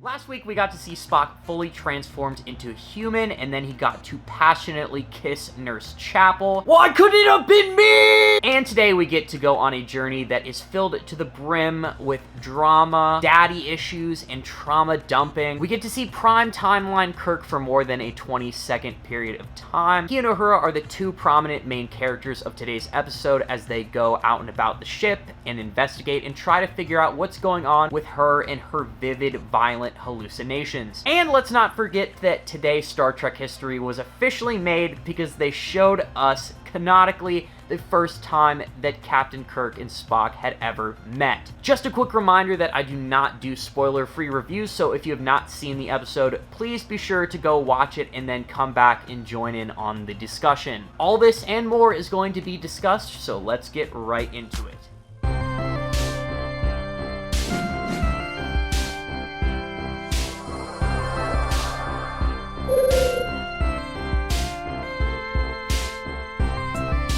Last week, we got to see Spock fully transformed into a human, and then he got to passionately kiss Nurse Chapel. Why couldn't it have been me? And today, we get to go on a journey that is filled to the brim with drama, daddy issues, and trauma dumping. We get to see Prime Timeline Kirk for more than a 20-second period of time. He and Uhura are the two prominent main characters of today's episode as they go out and about the ship and investigate and try to figure out what's going on with her and her vivid, violent hallucinations. And let's not forget that today Star Trek history was officially made because they showed us canonically the first time that Captain Kirk and Spock had ever met. Just a quick reminder that I do not do spoiler-free reviews, so if you have not seen the episode, please be sure to go watch it and then come back and join in on the discussion. All this and more is going to be discussed, so let's get right into it.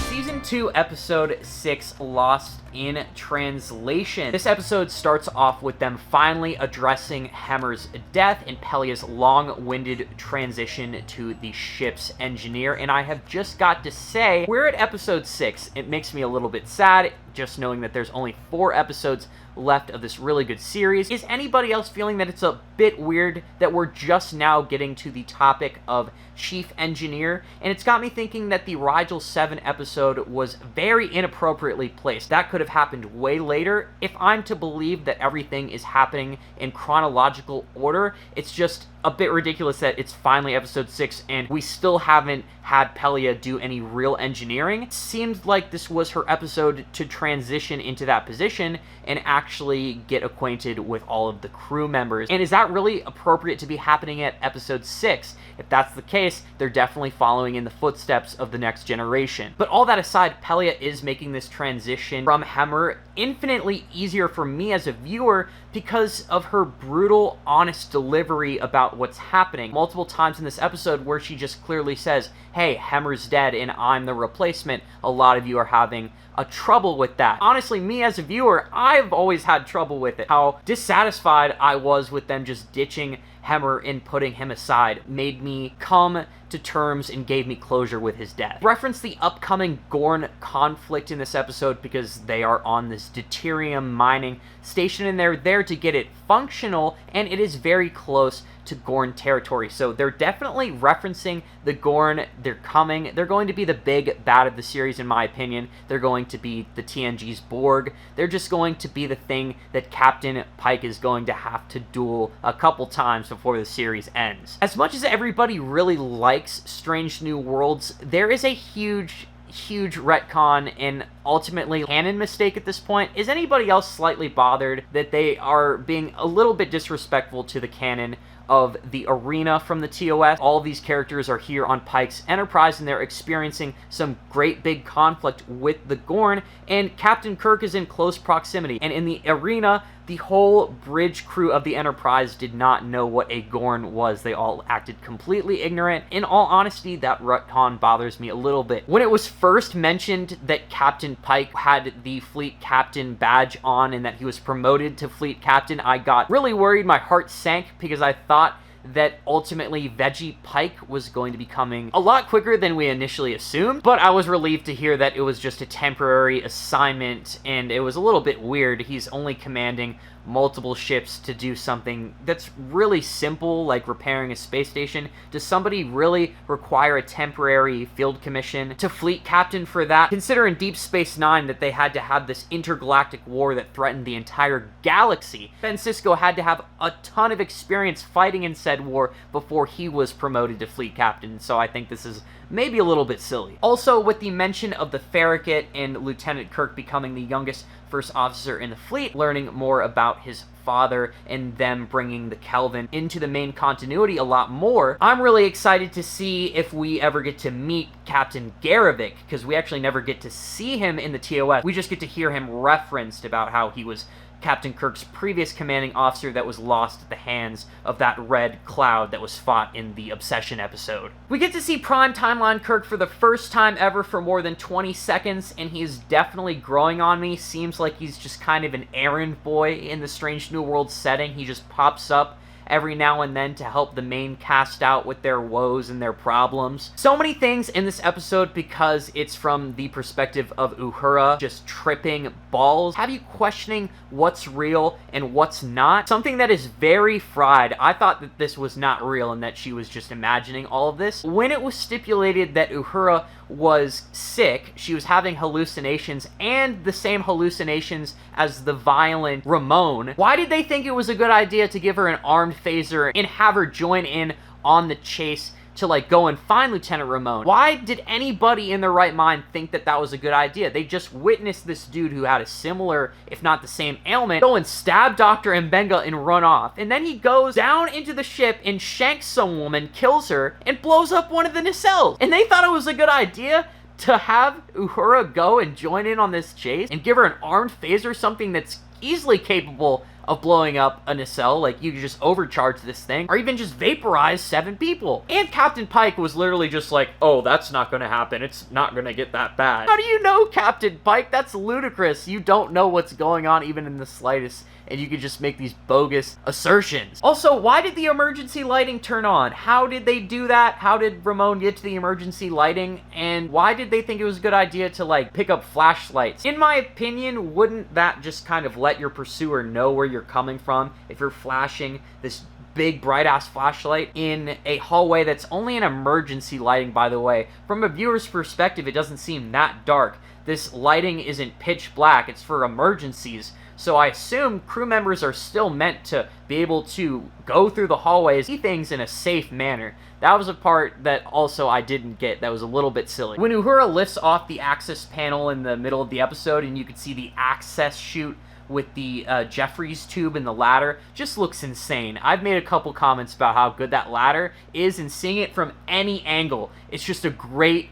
Season 2, Episode 6, Lost in Translation. This episode starts off with them finally addressing Hemmer's death and Pelia's long-winded transition to the ship's engineer, and I have just got to say, we're at Episode 6. It makes me a little bit sad, just knowing that there's only 4 episodes left of this really good series. Is anybody else feeling that it's a bit weird that we're just now getting to the topic of Chief Engineer? And it's got me thinking that the Rigel 7 episode was very inappropriately placed. That could have happened way later. If I'm to believe that everything is happening in chronological order, it's just a bit ridiculous that it's finally Episode 6 and we still haven't had Pelia do any real engineering. It seemed like this was her episode to transition into that position and actually get acquainted with all of the crew members. And is that really appropriate to be happening at Episode 6? If that's the case, they're definitely following in the footsteps of the next generation. But all that aside, Pelia is making this transition from Hemmer infinitely easier for me as a viewer because of her brutal, honest delivery about what's happening. Multiple times in this episode where she just clearly says, hey, Hemmer's dead and I'm the replacement. A lot of you are having a trouble with that. Honestly, me as a viewer, I've always had trouble with it. How dissatisfied I was with them just ditching Hemmer and putting him aside made me come to terms and gave me closure with his death. Reference the upcoming Gorn conflict in this episode because they are on this deuterium mining station and they're there to get it functional, and it is very close to Gorn territory. So they're definitely referencing the Gorn. They're coming. They're going to be the big bad of the series, in my opinion. They're going to be the TNG's Borg. They're just going to be the thing that Captain Pike is going to have to duel a couple times before the series ends. As much as everybody really likes Strange New Worlds, there is a huge retcon and ultimately canon mistake at this point. Is anybody else slightly bothered that they are being a little bit disrespectful to the canon of the arena from the TOS? All of these characters are here on Pike's Enterprise and they're experiencing some great big conflict with the Gorn, and Captain Kirk is in close proximity. And in the arena, the whole bridge crew of the Enterprise did not know what a Gorn was. They all acted completely ignorant. In all honesty, that retcon bothers me a little bit. When it was first mentioned that Captain Pike had the Fleet Captain badge on and that he was promoted to Fleet Captain, I got really worried. My heart sank because I thought that ultimately Veggie Pike was going to be coming a lot quicker than we initially assumed, but I was relieved to hear that it was just a temporary assignment, and it was a little bit weird. He's only commanding multiple ships to do something that's really simple, like repairing a space station. Does somebody really require a temporary field commission to Fleet Captain for that? Consider in Deep Space Nine that they had to have this intergalactic war that threatened the entire galaxy. Ben Sisko had to have a ton of experience fighting in said war before he was promoted to Fleet Captain, so I think this is maybe a little bit silly. Also, with the mention of the Farragut and Lieutenant Kirk becoming the youngest first officer in the fleet, learning more about his father and them bringing the Kelvin into the main continuity a lot more, I'm really excited to see if we ever get to meet Captain Garevik, because we actually never get to see him in the TOS. We just get to hear him referenced about how he was Captain Kirk's previous commanding officer that was lost at the hands of that red cloud that was fought in the Obsession episode. We get to see Prime Timeline Kirk for the first time ever for more than 20 seconds, and he's definitely growing on me. Seems like he's just kind of an errand boy in the Strange New World setting. He just pops up every now and then to help the main cast out with their woes and their problems. So many things in this episode because it's from the perspective of Uhura just tripping balls, have you questioning what's real and what's not. Something that is very fried. I thought that this was not real and that she was just imagining all of this. When it was stipulated that Uhura was sick, she was having hallucinations, and the same hallucinations as the violent Ramon, why did they think it was a good idea to give her an armed phaser and have her join in on the chase to, like, go and find Lieutenant Ramon? Why did anybody in their right mind think that that was a good idea? They just witnessed this dude who had a similar, if not the same ailment, go and stab Dr. Mbenga and run off. And then he goes down into the ship and shanks some woman, kills her, and blows up one of the nacelles. And they thought it was a good idea to have Uhura go and join in on this chase and give her an armed phaser, something that's easily capable of blowing up a nacelle. Like, you could just overcharge this thing, or even just vaporize 7 people. And Captain Pike was literally just like, oh, that's not gonna happen. It's not gonna get that bad. How do you know, Captain Pike? That's ludicrous. You don't know what's going on even in the slightest, and you could just make these bogus assertions. Also, why did the emergency lighting turn on? How did they do that? How did Ramon get to the emergency lighting? And why did they think it was a good idea to, like, pick up flashlights? In my opinion, wouldn't that just kind of let your pursuer know where you're coming from if you're flashing this big bright-ass flashlight in a hallway that's only an emergency lighting, by the way? From a viewer's perspective, it doesn't seem that dark. This lighting isn't pitch black, it's for emergencies. So I assume crew members are still meant to be able to go through the hallways, see things in a safe manner. That was a part that also I didn't get. That was a little bit silly. When Uhura lifts off the access panel in the middle of the episode, and you can see the access chute with the Jeffries tube and the ladder, just looks insane. I've made a couple comments about how good that ladder is, and seeing it from any angle, it's just a great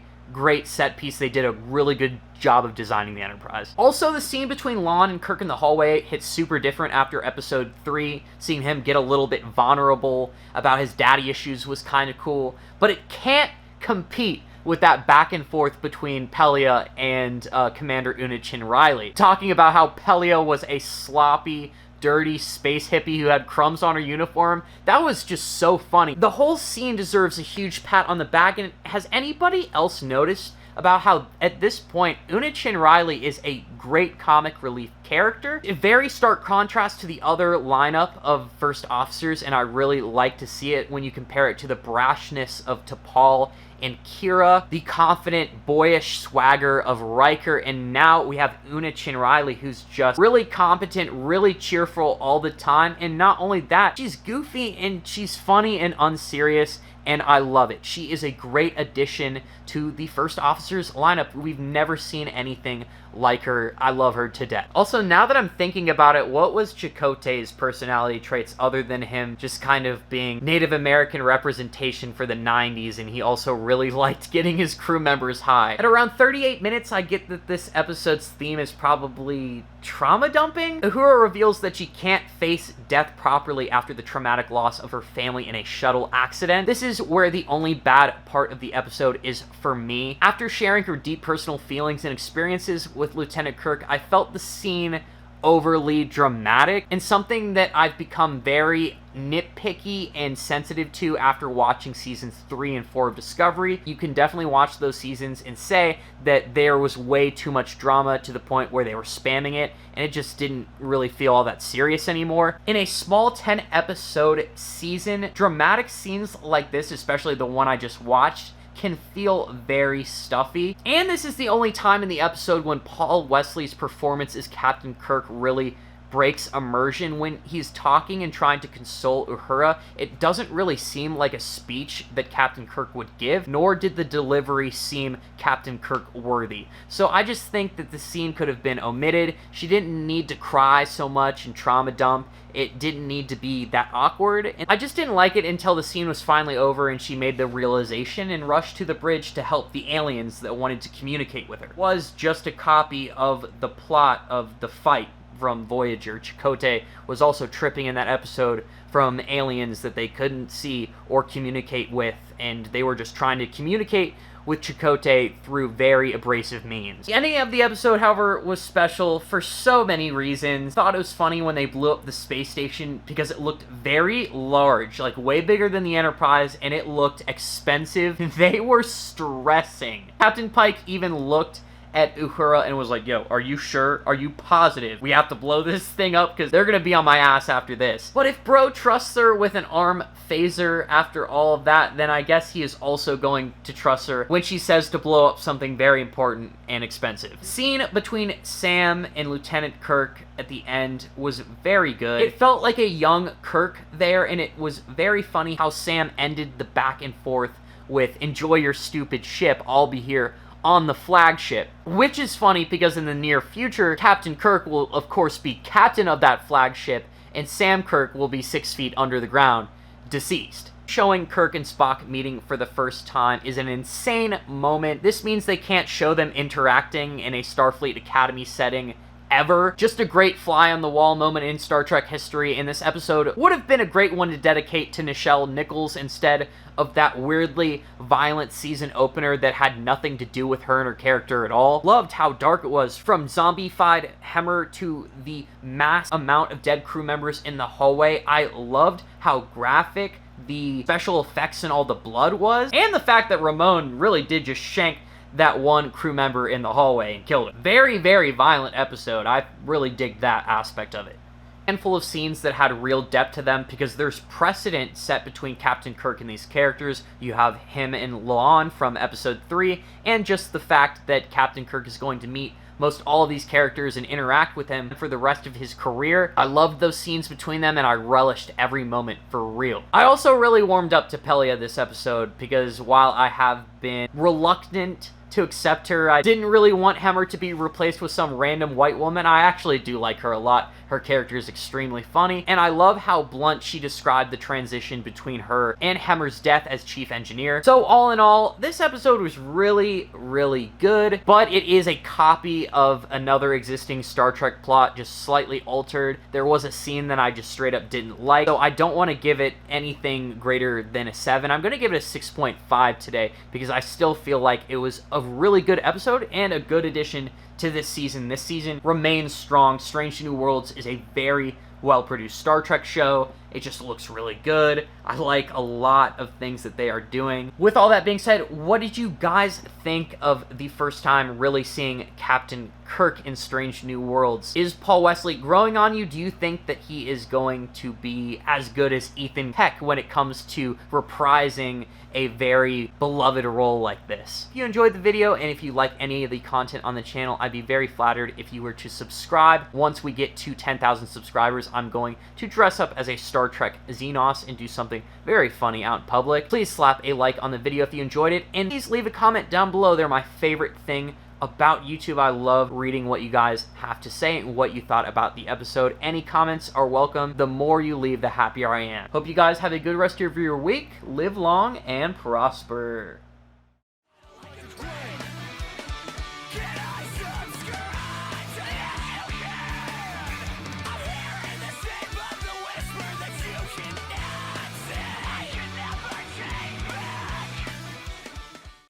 set piece. They did a really good job of designing the Enterprise. Also, the scene between Lon and Kirk in the hallway hits super different after episode 3. Seeing him get a little bit vulnerable about his daddy issues was kind of cool, but it can't compete with that back and forth between Pelia and Commander Unachin Riley, talking about how Pelia was a sloppy, dirty space hippie who had crumbs on her uniform. That was just so funny. The whole scene deserves a huge pat on the back, and has anybody else noticed about how, at this point, Unachin Riley is a great comic relief character? A very stark contrast to the other lineup of first officers, and I really like to see it when you compare it to the brashness of T'Pol and Kira, the confident, boyish swagger of Riker, and now we have Unachin Riley, who's just really competent, really cheerful all the time, and not only that, she's goofy and she's funny and unserious, and I love it. She is a great addition to the first officers lineup. We've never seen anything like her. I love her to death. Also, now that I'm thinking about it, what was Chakotay's personality traits other than him just kind of being Native American representation for the 90s, and he also really liked getting his crew members high? At around 38 minutes, I get that this episode's theme is probably trauma dumping. Uhura reveals that she can't face death properly after the traumatic loss of her family in a shuttle accident. This is where the only bad part of the episode is for me. After sharing her deep personal feelings and experiences with Lieutenant Kirk, I felt the scene overly dramatic, and something that I've become very nitpicky and sensitive to after watching seasons 3 and 4 of Discovery. You can definitely watch those seasons and say that there was way too much drama to the point where they were spamming it, and it just didn't really feel all that serious anymore. In a small 10-episode season, dramatic scenes like this, especially the one I just watched, can feel very stuffy. And this is the only time in the episode when Paul Wesley's performance as Captain Kirk really breaks immersion. When he's talking and trying to console Uhura, it doesn't really seem like a speech that Captain Kirk would give, nor did the delivery seem Captain Kirk worthy. So I just think that the scene could have been omitted. She didn't need to cry so much and trauma dump. It didn't need to be that awkward, and I just didn't like it until the scene was finally over and she made the realization and rushed to the bridge to help the aliens that wanted to communicate with her. It was just a copy of the plot of the fight from Voyager. Chakotay was also tripping in that episode from aliens that they couldn't see or communicate with, and they were just trying to communicate with Chakotay through very abrasive means. The ending of the episode, however, was special for so many reasons. I thought it was funny when they blew up the space station because it looked very large, like way bigger than the Enterprise, and it looked expensive. They were stressing. Captain Pike even looked at Uhura and was like, yo, are you sure? Are you positive? We have to blow this thing up because they're gonna be on my ass after this. But if bro trusts her with an arm phaser after all of that, then I guess he is also going to trust her when she says to blow up something very important and expensive. The scene between Sam and Lieutenant Kirk at the end was very good. It felt like a young Kirk there, and it was very funny how Sam ended the back and forth with, enjoy your stupid ship, I'll be here on the flagship, which is funny because in the near future, Captain Kirk will of course be captain of that flagship, and Sam Kirk will be 6 feet under the ground, deceased. Showing Kirk and Spock meeting for the first time is an insane moment. This means they can't show them interacting in a Starfleet Academy setting ever. Just a great fly-on-the-wall moment in Star Trek history, and this episode would have been a great one to dedicate to Nichelle Nichols instead of that weirdly violent season opener that had nothing to do with her and her character at all. Loved how dark it was, from zombified Hemmer to the mass amount of dead crew members in the hallway. I loved how graphic the special effects and all the blood was, and the fact that Ramon really did just shank that one crew member in the hallway and killed him. Very, very violent episode. I really dig that aspect of it. Handful of scenes that had real depth to them because there's precedent set between Captain Kirk and these characters. You have him and La'an from episode 3, and just the fact that Captain Kirk is going to meet most all of these characters and interact with him for the rest of his career. I loved those scenes between them, and I relished every moment for real. I also really warmed up to Pelia this episode because while I have been reluctant to accept her, I didn't really want Hemmer to be replaced with some random white woman. I actually do like her a lot. Her character is extremely funny, and I love how blunt she described the transition between her and Hemmer's death as chief engineer. So all in all, this episode was really, really good, but it is a copy of another existing Star Trek plot, just slightly altered. There was a scene that I just straight up didn't like, so I don't want to give it anything greater than a 7. I'm going to give it a 6.5 today because I still feel like it was a really good episode and a good addition to this season. This season remains strong. Strange New Worlds is a very well-produced Star Trek show. It just looks really good. I like a lot of things that they are doing. With all that being said, what did you guys think of the first time really seeing Captain Kirk in Strange New Worlds? Is Paul Wesley growing on you? Do you think that he is going to be as good as Ethan Peck when it comes to reprising a very beloved role like this? If you enjoyed the video and if you like any of the content on the channel, I'd be very flattered if you were to subscribe. Once we get to 10,000 subscribers, I'm going to dress up as a Star Trek Xenos and do something very funny out in public. Please slap a like on the video if you enjoyed it, and please leave a comment down below. They're my favorite thing about YouTube. I love reading what you guys have to say and what you thought about the episode. Any comments are welcome. The more you leave, the happier I am. Hope you guys have a good rest of your week. Live long and prosper.